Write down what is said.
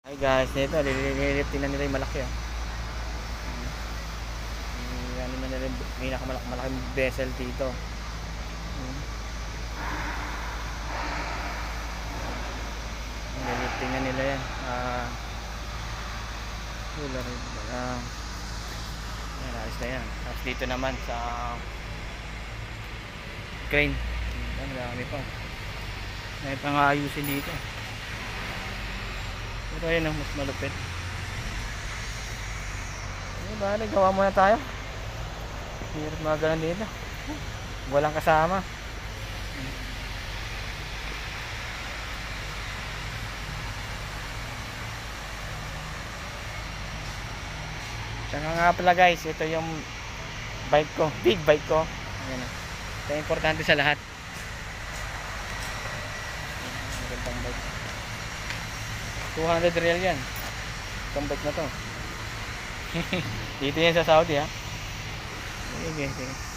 Hi guys, nito liliptin na nila yung malaki ano na nila, may malaking vessel dito. Liliptin na nila yan. Yan, alis na yan. Tapos dito naman sa crane. Marami pa. May pang ayusin dito. Pero ayun ang mas malupit. Bale, gawa muna tayo. Hirap mga ganun dito. Walang kasama. Saka nga pala guys, ito yung bike ko, big bike ko. Ayan na. Ito yung importante sa lahat. Magandang bike. 200 real yan. Itong bike na to. Dito yan sa Saudi ha. Sige, sige.